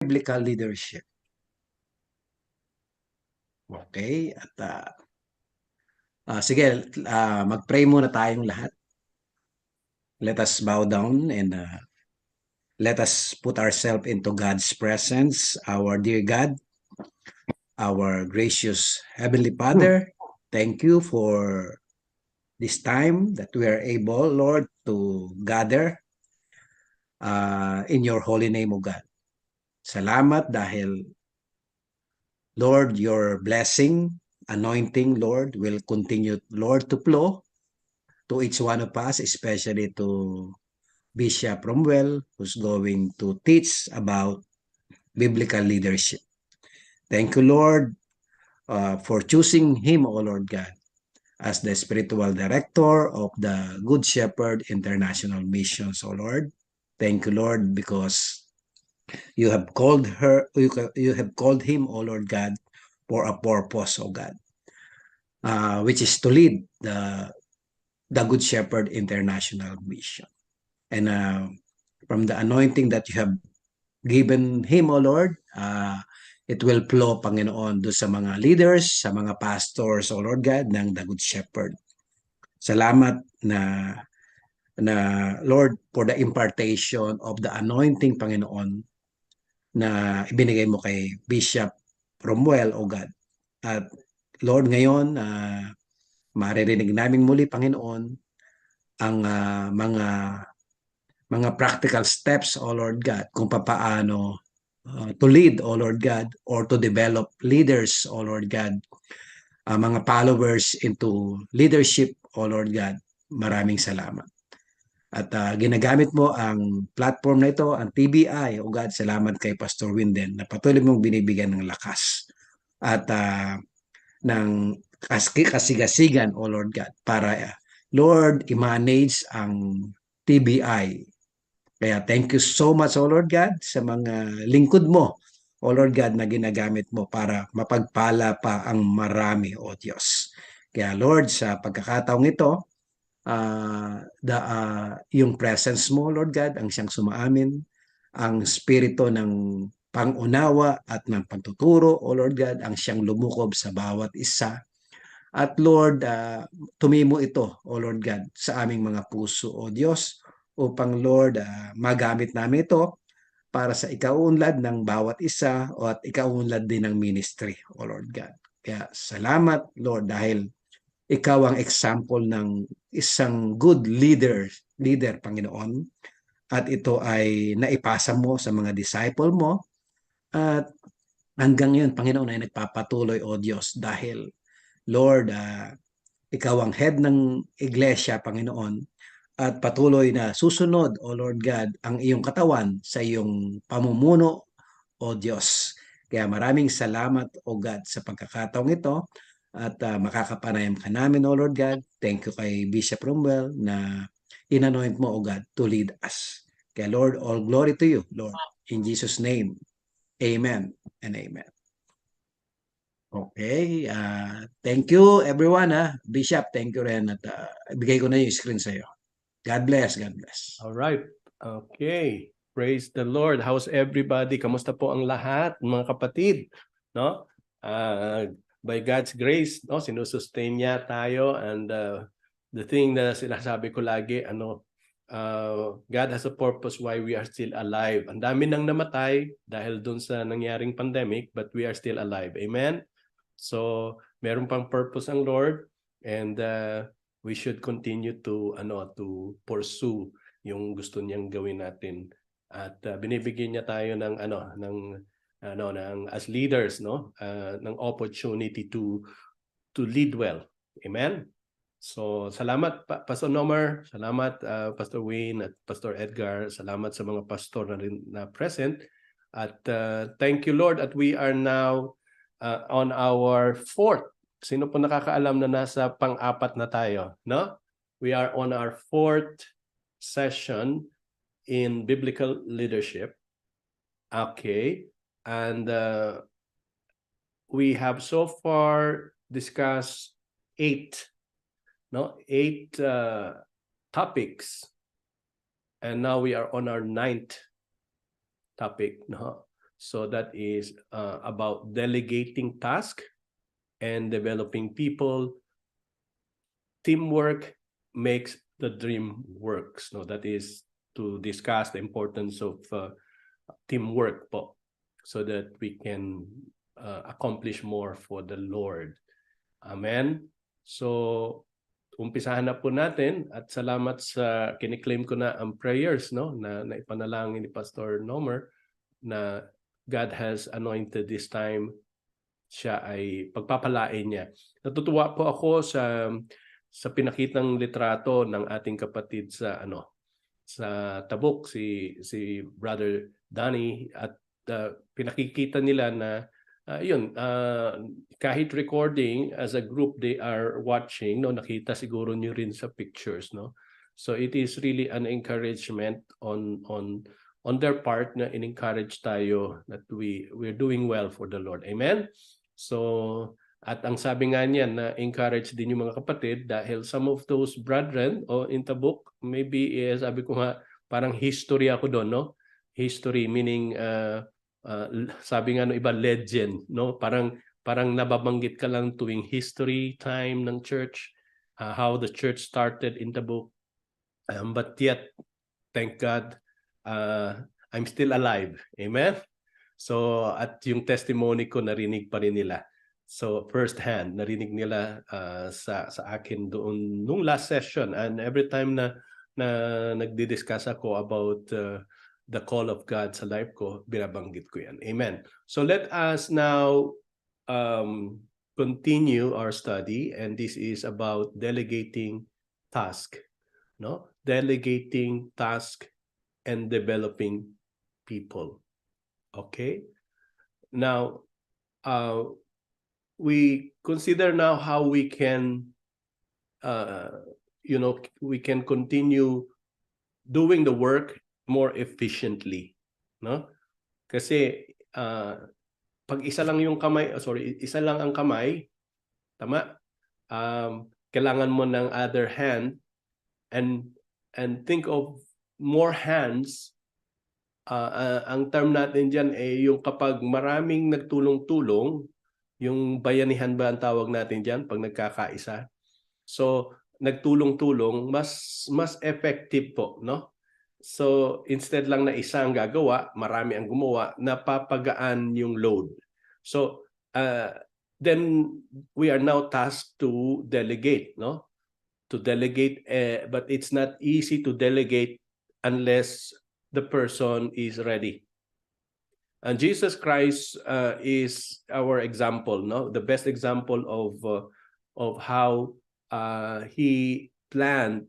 biblical leadership. Okay? At sige, mag-pray muna tayong lahat. Let us bow down and let us put ourselves into God's presence. Our dear God, our gracious Heavenly Father, thank you for this time that we are able, Lord, to gather in your holy name, O God. Salamat dahil, Lord, your blessing, anointing, Lord, will continue, Lord, to flow to each one of us, especially to Bishop Romwell, who's going to teach about biblical leadership. Thank you, Lord, for choosing him, O Lord God, as the spiritual director of the Good Shepherd International Missions, O Lord. Thank you, Lord, because you have called you have called him, O Lord God, for a purpose, O God, which is to lead the Good Shepherd International Mission. And from the anointing that you have given him, O Lord, it will flow, Panginoon, do sa mga leaders, sa mga pastors, O Lord God, ng The Good Shepherd. Salamat na Lord, for the impartation of the anointing, Panginoon, na ibinigay mo kay Bishop Romuel, O God. At Lord, ngayon, maririnig namin muli, Panginoon, ang mga practical steps, O Lord God, kung paano to lead, O Lord God, or to develop leaders, O Lord God, mga followers into leadership, O Lord God. Maraming salamat. At ginagamit mo ang platform na ito, ang TBI, O God, salamat kay Pastor Winden na patuloy mong binibigyan ng lakas at ng kasigasigan, O Lord God, para Lord, i-manage ang TBI. Kaya thank you so much, O Lord God, sa mga lingkod mo, O Lord God, na ginagamit mo para mapagpala pa ang marami, O Diyos. Kaya Lord, sa pagkakataong ito, yung presence mo, Lord God, ang siyang sumaamin, ang spirito ng pangunawa at ng pagtuturo, O Lord God, ang siyang lumukob sa bawat isa. At Lord, tumimo ito, O Lord God, sa aming mga puso, O Diyos, upang Lord, magamit namin ito para sa ikaunlad ng bawat isa at ikaunlad din ng ministry, O Lord God. Kaya salamat, Lord, dahil ikaw ang example ng isang good leader, Panginoon. At ito ay naipasa mo sa mga disciple mo. At hanggang ngayon, Panginoon, ay nagpapatuloy, O Diyos, dahil, Lord, ikaw ang head ng iglesia, Panginoon, at patuloy na susunod, O Lord God, ang iyong katawan sa iyong pamumuno, O Diyos. Kaya maraming salamat, O God, sa pagkakataong ito at makakapanayam ka namin, O Lord God. Thank you kay Bishop Romwell na inanoint mo, O God, to lead us. Kaya Lord, all glory to you, Lord. In Jesus' name, amen and amen. Okay, thank you everyone. Bishop, thank you rin at ibigay ko na yung screen sa iyo. God bless, God bless. All right. Okay. Praise the Lord. How's everybody? Kamusta po ang lahat, mga kapatid? No? By God's grace, no, sinusustain niya tayo, and the thing na sinasabi ko lagi, God has a purpose why we are still alive. Ang dami nang namatay dahil dun sa nangyaring pandemic, but we are still alive. Amen? So, meron pang purpose ang Lord, and we should continue to pursue yung gusto niyang gawin natin, at binibigyan niya tayo ng as leaders, no, ng opportunity to lead well. Amen. So salamat Pastor Nomer, salamat Pastor Wayne at Pastor Edgar, salamat sa mga pastor na rin na present, at thank you Lord at we are now on our fourth. Sino po nakakaalam na nasa pang-apat na tayo, no? We are on our fourth session in biblical leadership. Okay. And we have so far discussed eight topics. And now we are on our ninth topic, no? So that is about delegating task and developing people. Teamwork makes the dream works. No, that is to discuss the importance of teamwork po, so that we can accomplish more for the Lord. Amen. So umpisahan na po natin, at salamat sa kiniklaim ko na ang prayers, no, na ipanalangin ni Pastor Nomer, na God has anointed this time, siya ay pagpapalain niya. Natutuwa po ako sa pinakitang litrato ng ating kapatid sa sa Tabuk, si Brother Danny, at pinakikita nila na kahit recording as a group they are watching, no, nakita siguro niyo rin sa pictures, no. So it is really an encouragement on their part na in-encourage tayo that we're doing well for the Lord. Amen. So at ang sabi nga niya na encourage din yung mga kapatid dahil some of those brethren in Tabuk, maybe sabi ko nga parang history ako doon, no. History meaning sabi nga no iba legend, no, parang nababanggit ka lang tuwing history time ng church, how the church started in Tabuk, but yet thank God I'm still alive. Amen. So at yung testimony ko narinig pa rin nila, so first hand narinig nila sa akin doon nung last session, and every time na nagdi-discuss ako about the call of God sa life ko, binabanggit ko yan. Amen. So let us now continue our study, and this is about delegating task, no? Delegating task and developing people. Okay? Now, we consider now how we can we can continue doing the work more efficiently, no? Kasi pag isa lang yung kamay, isa lang ang kamay, tama? Kailangan mo ng other hand, and think of more hands. Ang term natin diyan ay yung kapag maraming nagtulong-tulong, yung bayanihan ba ang tawag natin diyan pag nagkakaisa. So nagtulong-tulong, mas effective po, no? So instead lang na isa ang gagawa, marami ang gumawa, napapagaan yung load. So then we are now tasked to delegate, no? To delegate, but it's not easy to delegate unless the person is ready. And Jesus Christ is our example, no? The best example of how he planned